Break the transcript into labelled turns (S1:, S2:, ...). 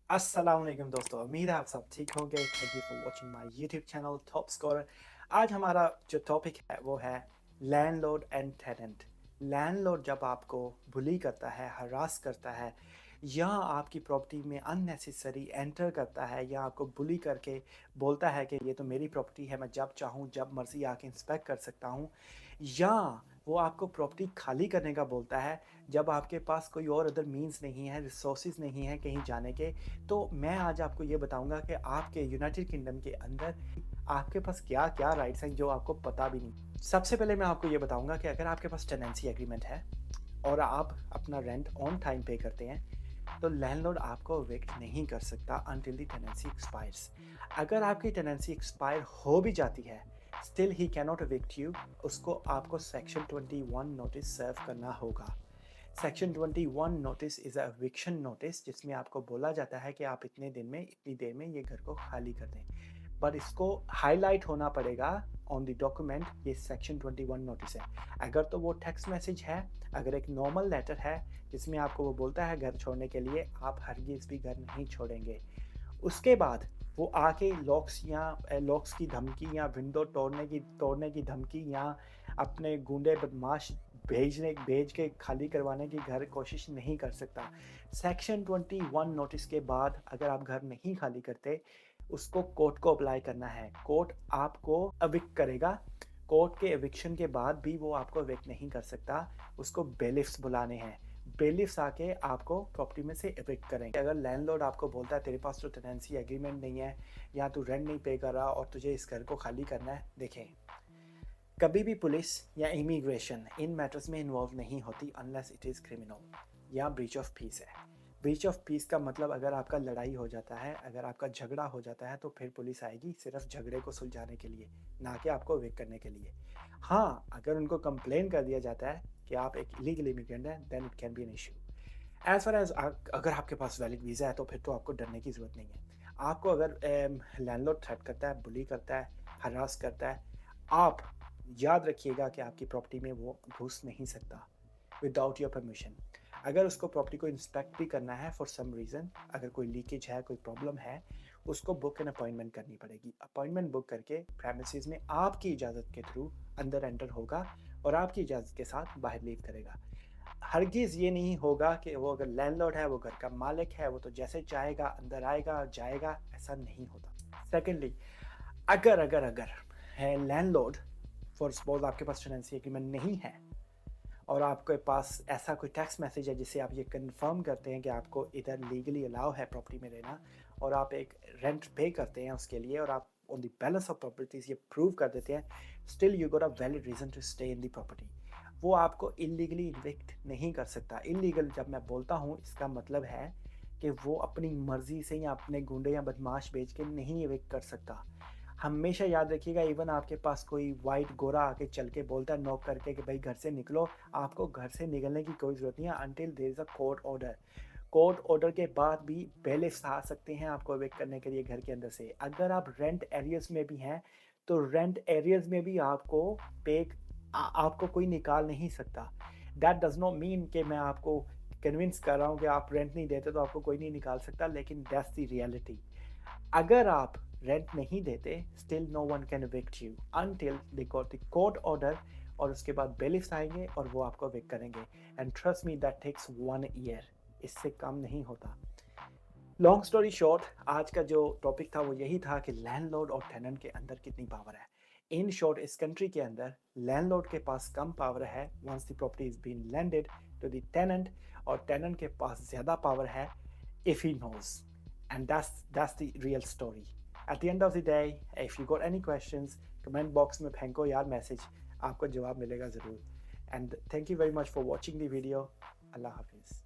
S1: अस्सलाम वालेकुम दोस्तों, उम्मीद है आप सब ठीक होंगे। Thank you for watching my YouTube channel top scorer. आज हमारा जो टॉपिक है वो है लैंडलॉर्ड एंड टेनेंट। लैंडलॉर्ड जब आपको बुली करता है, हरास करता है या आपकी प्रॉपर्टी में अननेसेसरी एंटर करता है या आपको बुली करके बोलता है कि ये तो मेरी प्रॉपर्टी है, मैं जब चाहूँ जब मर्ज़ी आके इंस्पेक्ट कर सकता हूँ, या वो आपको प्रॉपर्टी खाली करने का बोलता है जब आपके पास कोई और अदर मीन्स नहीं है, रिसोर्सेज नहीं है कहीं जाने के। तो मैं आज आपको ये बताऊंगा कि आपके यूनाइटेड किंगडम के अंदर आपके पास क्या-क्या राइट्स हैं जो आपको पता भी नहीं। सबसे पहले मैं आपको ये बताऊंगा कि अगर आपके पास टेनेंसी एग्रीमेंट है और आप अपना रेंट ऑन टाइम पे करते हैं, तो लैंडलॉर्ड आपको इविक्ट नहीं कर सकता अंटिल द टेनेंसी एक्सपायर्स। अगर आपकी टेनेंसी एक्सपायर हो भी जाती है, still he can not evict you. उसको आपको सेक्शन 21 नोटिस सर्व करना होगा। Section 21 notice is a eviction notice, जिसमें आपको बोला जाता है कि आप इतने दिन में, इतनी देर में ये घर को खाली कर दें। बट इसको हाईलाइट होना पड़ेगा ऑन द डॉक्यूमेंट, ये सेक्शन 21 नोटिस है। अगर तो वो टेक्स्ट मैसेज है, अगर एक नॉर्मल लेटर है जिसमें आपको वो बोलता है घर छोड़ने के लिए, आप हरगिज़ भी घर नहीं छोड़ेंगे। उसके बाद वो आके लॉक्स की धमकी या विंडो तोड़ने की धमकी या अपने गुंडे बदमाश भेज के खाली करवाने की घर कोशिश नहीं कर सकता। सेक्शन 21 नोटिस के बाद अगर आप घर नहीं खाली करते, उसको कोर्ट को अप्लाई करना है। कोर्ट आपको एविक्ट करेगा। कोर्ट के एविक्शन के बाद भी वो आपको एविक्ट नहीं कर सकता। उसको बेलिफ्स बुलाने हैं। बेलिफ्स आके आपको प्रॉपर्टी में से एविक्ट करेंगे। अगर लैंडलॉर्ड आपको बोलता है तेरे पास तो टेनेंसी एग्रीमेंट नहीं है या तू रेंट नहीं पे कर रहा और तुझे इस घर को खाली करना है, देखें, कभी भी पुलिस या इमिग्रेशन इन मैटर्स में इन्वॉल्व नहीं होती अनलेस इट इज़ क्रिमिनल या ब्रीच ऑफ पीस है। ब्रीच ऑफ पीस का मतलब अगर आपका लड़ाई हो जाता है, अगर आपका झगड़ा हो जाता है, तो फिर पुलिस आएगी सिर्फ झगड़े को सुलझाने के लिए, ना कि आपको वेक करने के लिए। हाँ, अगर उनको कंप्लेन कर दिया जाता है कि आप एक इलीगल इमिग्रेंट हैं, then it can be an issue. As far as अगर आपके पास वैलिड वीज़ा है तो फिर तो आपको डरने की ज़रूरत नहीं है। आपको अगर लैंडलॉर्ड थ्रेट करता है, बुली करता है, हरास करता है, आप याद रखिएगा कि आपकी प्रॉपर्टी में वो घुस नहीं सकता विदाउट योर परमिशन। अगर उसको प्रॉपर्टी को इंस्पेक्ट भी करना है फॉर सम रीज़न, अगर कोई लीकेज है, कोई प्रॉब्लम है, उसको बुक एन अपॉइंटमेंट करनी पड़ेगी। अपॉइंटमेंट बुक करके प्रेमिसेस में आपकी इजाज़त के थ्रू अंदर एंटर होगा और आपकी इजाज़त के साथ बाहर लीव करेगा। हरगिज़ ये नहीं होगा कि वो अगर लैंडलॉर्ड है, वो घर का मालिक है, वो तो जैसे चाहेगा अंदर आएगा, जाएगा, ऐसा नहीं होता। सेकेंडली, अगर है लैंडलॉर्ड, फॉर सपोज आपके पास टेनेंसी एग्रीमेंट नहीं है और आपके पास ऐसा कोई टेक्स्ट मैसेज है जिससे आप ये कंफर्म करते हैं कि आपको इधर लीगली अलाउ है प्रॉपर्टी में रहना और आप एक रेंट पे करते हैं उसके लिए और आप on the balance of properties ये प्रूव कर देते हैं, still you got a valid reason to stay in the property. वो आपको इलीगली इविक्ट नहीं कर सकता। इलीगल जब मैं बोलता हूँ, इसका मतलब है कि वो अपनी मर्जी से या अपने गुंडे या बदमाश बेच के नहीं इविक्ट कर सकता। हमेशा याद रखिएगा, इवन आपके पास कोई वाइट गोरा आके चल के बोलता है नॉक करके कि भाई घर से निकलो, आपको घर से निकलने की कोई ज़रूरत नहीं है until there is a court order. Court order के बाद भी बेलिफ्स आ सकते हैं आपको एविक्ट करने के लिए घर के अंदर से। अगर आप रेंट एरियर्स में भी हैं, तो रेंट एरियर्स में भी पे आपको कोई निकाल नहीं सकता। दैट डज़ नॉट मीन कि मैं आपको कन्विंस कर रहा हूँ कि आप रेंट नहीं देते तो आपको कोई नहीं निकाल सकता, लेकिन दैट्स द रियलिटी। अगर आप रेंट नहीं देते, still no one can evict you until they got the court order, और उसके बाद बेलिफ्स आएंगे और वो आपको evict करेंगे। And trust me, that takes 1 year, इससे कम नहीं होता। लॉन्ग स्टोरी शॉर्ट, आज का जो टॉपिक था वो यही था कि लैंडलॉर्ड और टेनेंट के अंदर कितनी पावर है। इन शॉर्ट, इस कंट्री के अंदर लैंडलॉर्ड के पास कम पावर है once the property is been landed to the tenant, और टेनेंट के पास ज़्यादा पावर है if he knows. And that's the real story. At the end of the day, if you got any questions, comment box में फेंको यार message, आपको जवाब मिलेगा ज़रूर। And thank you very much for watching the video. Allah Hafiz.